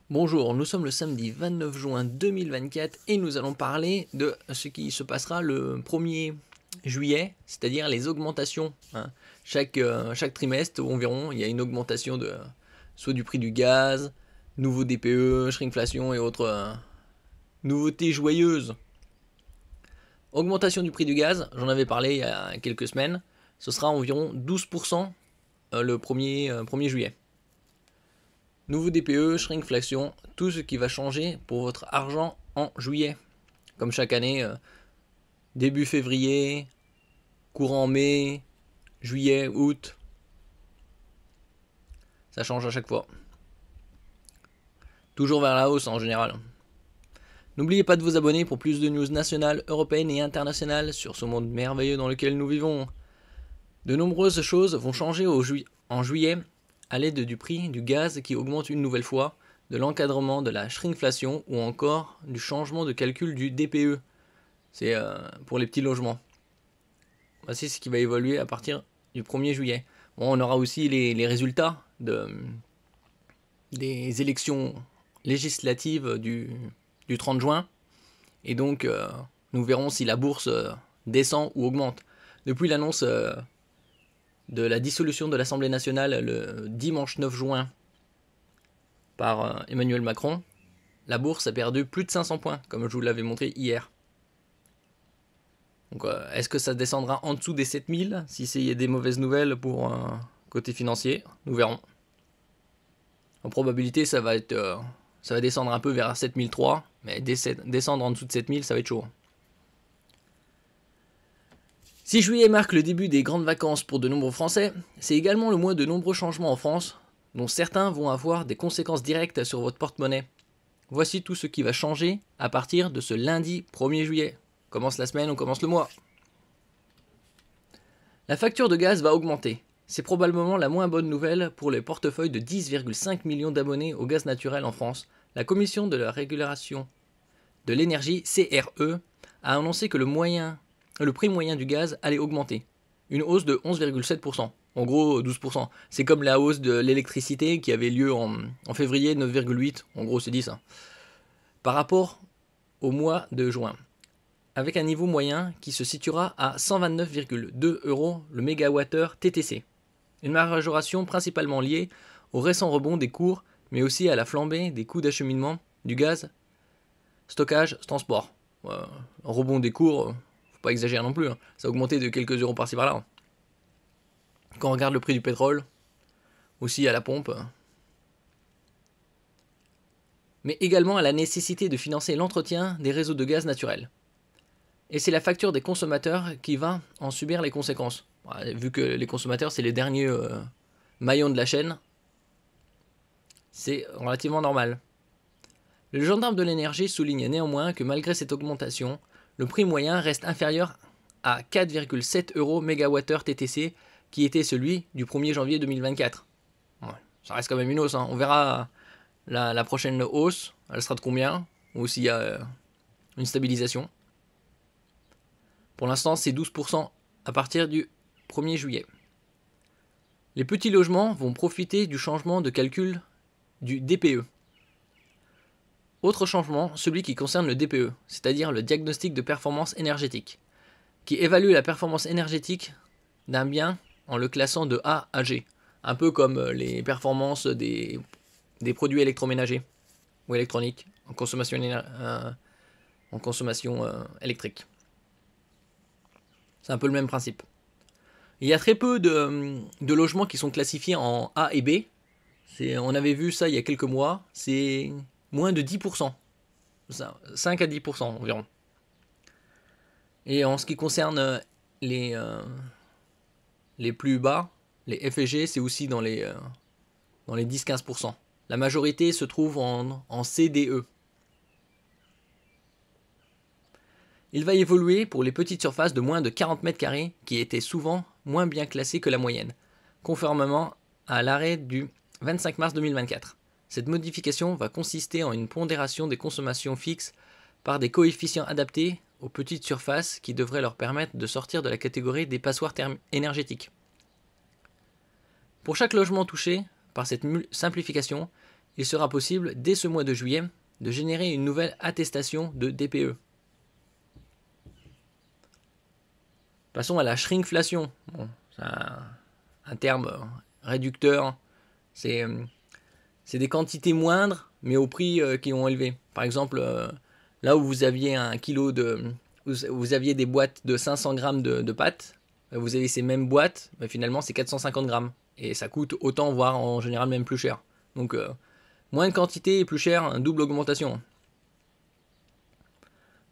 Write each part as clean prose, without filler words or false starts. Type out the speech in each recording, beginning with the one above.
Bonjour, nous sommes le samedi 29 juin 2024 et nous allons parler de ce qui se passera le 1er juillet, c'est-à-dire les augmentations. Chaque trimestre environ, il y a une augmentation de soit du prix du gaz, nouveau DPE, shrinkflation et autres nouveautés joyeuses. Augmentation du prix du gaz, j'en avais parlé il y a quelques semaines, ce sera environ 12% le 1er juillet. Nouveau DPE, shrinkflation, tout ce qui va changer pour votre argent en juillet. Comme chaque année, début février, courant mai, juillet, août. Ça change à chaque fois. Toujours vers la hausse en général. N'oubliez pas de vous abonner pour plus de news nationales, européennes et internationales sur ce monde merveilleux dans lequel nous vivons. De nombreuses choses vont changer en juillet à l'aide du prix du gaz qui augmente une nouvelle fois, de l'encadrement de la shrinkflation ou encore du changement de calcul du DPE. C'est pour les petits logements. Voici ce qui va évoluer à partir du 1er juillet. Bon, on aura aussi les résultats des élections législatives du 30 juin. Et donc, nous verrons si la bourse descend ou augmente. Depuis l'annonce de la dissolution de l'Assemblée nationale le dimanche 9 juin par Emmanuel Macron, la bourse a perdu plus de 500 points, comme je vous l'avais montré hier. Donc, est-ce que ça descendra en dessous des 7000 si c'est des mauvaises nouvelles pour côté financier? Nous verrons. En probabilité, ça va descendre un peu vers 7003, mais descendre en dessous de 7000, ça va être chaud. Si juillet marque le début des grandes vacances pour de nombreux Français, c'est également le mois de nombreux changements en France, dont certains vont avoir des conséquences directes sur votre porte-monnaie. Voici tout ce qui va changer à partir de ce lundi 1er juillet. On commence la semaine, on commence le mois. La facture de gaz va augmenter. C'est probablement la moins bonne nouvelle pour les portefeuilles de 10,5 millions d'abonnés au gaz naturel en France. La Commission de la régulation de l'énergie, CRE, a annoncé que le prix moyen du gaz allait augmenter. Une hausse de 11,7%. En gros, 12%. C'est comme la hausse de l'électricité qui avait lieu en février, 9,8%. En gros, c'est dit ça. Par rapport au mois de juin. Avec un niveau moyen qui se situera à 129,2 € le mégawattheure TTC. Une majoration principalement liée au récent rebond des cours, mais aussi à la flambée des coûts d'acheminement du gaz, stockage, transport. Rebond des cours, faut pas exagérer non plus, hein. Ça a augmenté de quelques euros par-ci par-là. Quand on regarde le prix du pétrole, aussi à la pompe, mais également à la nécessité de financer l'entretien des réseaux de gaz naturel. Et c'est la facture des consommateurs qui va en subir les conséquences. Vu que les consommateurs, c'est les derniers maillons de la chaîne, c'est relativement normal. Le gendarme de l'énergie souligne néanmoins que malgré cette augmentation, le prix moyen reste inférieur à 4,7 € mégawattheure TTC qui était celui du 1er janvier 2024. Ouais, ça reste quand même une hausse, hein. On verra la prochaine hausse, elle sera de combien, ou s'il y a une stabilisation. Pour l'instant, c'est 12% à partir du 1er juillet. Les petits logements vont profiter du changement de calcul du DPE. Autre changement, celui qui concerne le DPE, c'est-à-dire le diagnostic de performance énergétique, qui évalue la performance énergétique d'un bien en le classant de A à G, un peu comme les performances des produits électroménagers ou électroniques en consommation électrique. C'est un peu le même principe. Il y a très peu de logements qui sont classifiés en A et B. On avait vu ça il y a quelques mois. C'est moins de 10%. 5 à 10% environ. Et en ce qui concerne les plus bas, les F et G, c'est aussi dans les 10-15%. La majorité se trouve en CDE. Il va évoluer pour les petites surfaces de moins de 40 mètres carrés qui étaient souvent moins bien classées que la moyenne, conformément à l'arrêt du 25 mars 2024. Cette modification va consister en une pondération des consommations fixes par des coefficients adaptés aux petites surfaces qui devraient leur permettre de sortir de la catégorie des passoires énergétiques. Pour chaque logement touché par cette simplification, il sera possible, dès ce mois de juillet, de générer une nouvelle attestation de DPE. Passons à la shrinkflation. Bon, c'est un terme réducteur. C'est des quantités moindres, mais au prix qui ont élevé. Par exemple, là où vous aviez un kilo vous aviez des boîtes de 500 grammes de pâtes, vous avez ces mêmes boîtes, mais finalement c'est 450 grammes. Et ça coûte autant, voire en général même plus cher. Donc moins de quantité et plus cher, une double augmentation.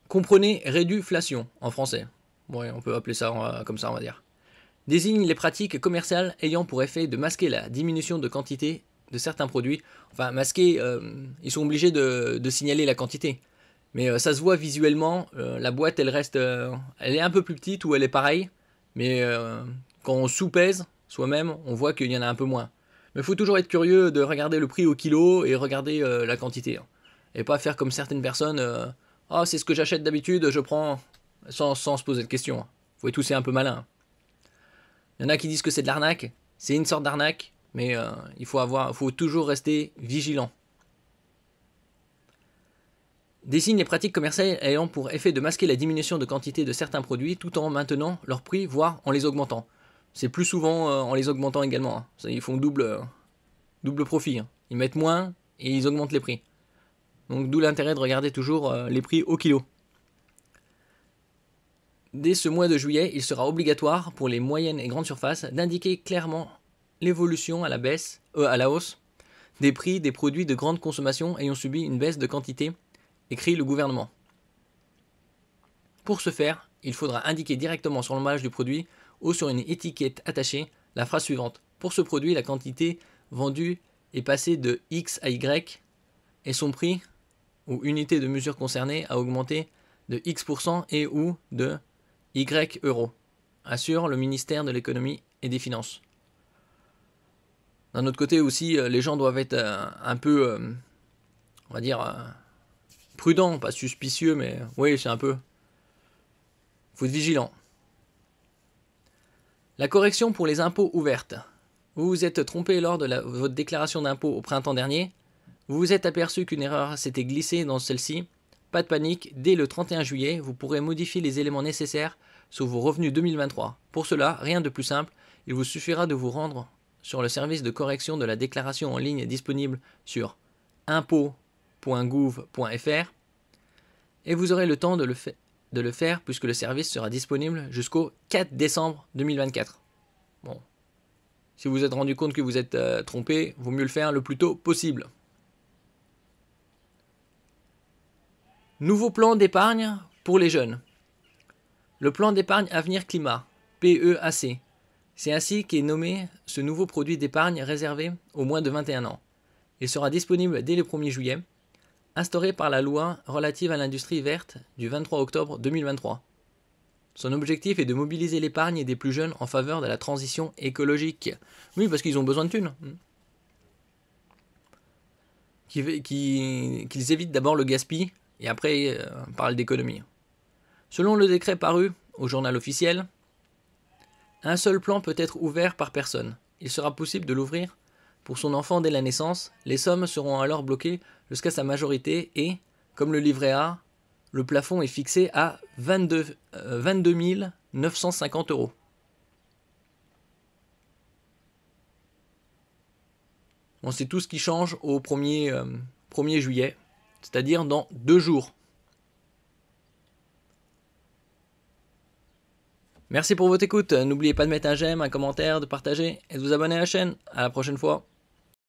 Comprenez réduflation en français. Ouais, on peut appeler ça comme ça, on va dire. Désigne les pratiques commerciales ayant pour effet de masquer la diminution de quantité de certains produits. Enfin, masquer, ils sont obligés de signaler la quantité. Mais ça se voit visuellement, la boîte elle reste, elle est un peu plus petite ou elle est pareille. Mais quand on sous-pèse soi-même, on voit qu'il y en a un peu moins. Mais il faut toujours être curieux de regarder le prix au kilo et regarder la quantité. Et pas faire comme certaines personnes, oh, c'est ce que j'achète d'habitude, je prends sans se poser de questions. Faut être aussi un peu malin. Il y en a qui disent que c'est de l'arnaque, c'est une sorte d'arnaque, mais il faut toujours rester vigilant. Désigne les pratiques commerciales ayant pour effet de masquer la diminution de quantité de certains produits tout en maintenant leur prix, voire en les augmentant. C'est plus souvent en les augmentant également. Hein. Ils font double profit. Hein. Ils mettent moins et ils augmentent les prix. Donc d'où l'intérêt de regarder toujours les prix au kilo. Dès ce mois de juillet, il sera obligatoire pour les moyennes et grandes surfaces d'indiquer clairement l'évolution à la hausse des prix des produits de grande consommation ayant subi une baisse de quantité, écrit le gouvernement. Pour ce faire, il faudra indiquer directement sur l'emballage du produit ou sur une étiquette attachée la phrase suivante. Pour ce produit, la quantité vendue est passée de X à Y et son prix ou unité de mesure concernée a augmenté de X% et ou de Y euros, assure le ministère de l'économie et des finances. D'un autre côté aussi, les gens doivent être un peu, on va dire, prudents, pas suspicieux, mais oui, c'est un peu. Faut être vigilant. La correction pour les impôts ouvertes. Vous vous êtes trompé lors de votre déclaration d'impôt au printemps dernier. Vous vous êtes aperçu qu'une erreur s'était glissée dans celle-ci. Pas de panique, dès le 31 juillet, vous pourrez modifier les éléments nécessaires sur vos revenus 2023. Pour cela, rien de plus simple, il vous suffira de vous rendre sur le service de correction de la déclaration en ligne disponible sur impôts.gouv.fr et vous aurez le temps de le faire puisque le service sera disponible jusqu'au 4 décembre 2024. Bon, si vous vous êtes rendu compte que vous êtes trompé, vaut mieux le faire le plus tôt possible. Nouveau plan d'épargne pour les jeunes. Le plan d'épargne avenir climat, PEAC. C'est ainsi qu'est nommé ce nouveau produit d'épargne réservé aux moins de 21 ans. Il sera disponible dès le 1er juillet, instauré par la loi relative à l'industrie verte du 23 octobre 2023. Son objectif est de mobiliser l'épargne des plus jeunes en faveur de la transition écologique. Oui, parce qu'ils ont besoin de thunes. Qu'ils évitent d'abord le gaspillage et après parlent d'économie. Selon le décret paru au journal officiel, un seul plan peut être ouvert par personne. Il sera possible de l'ouvrir pour son enfant dès la naissance. Les sommes seront alors bloquées jusqu'à sa majorité et, comme le livret A, le plafond est fixé à 22 950 €. Bon, c'est tout ce qui change au 1er juillet, c'est-à-dire dans 2 jours. Merci pour votre écoute. N'oubliez pas de mettre un j'aime, un commentaire, de partager et de vous abonner à la chaîne. À la prochaine fois.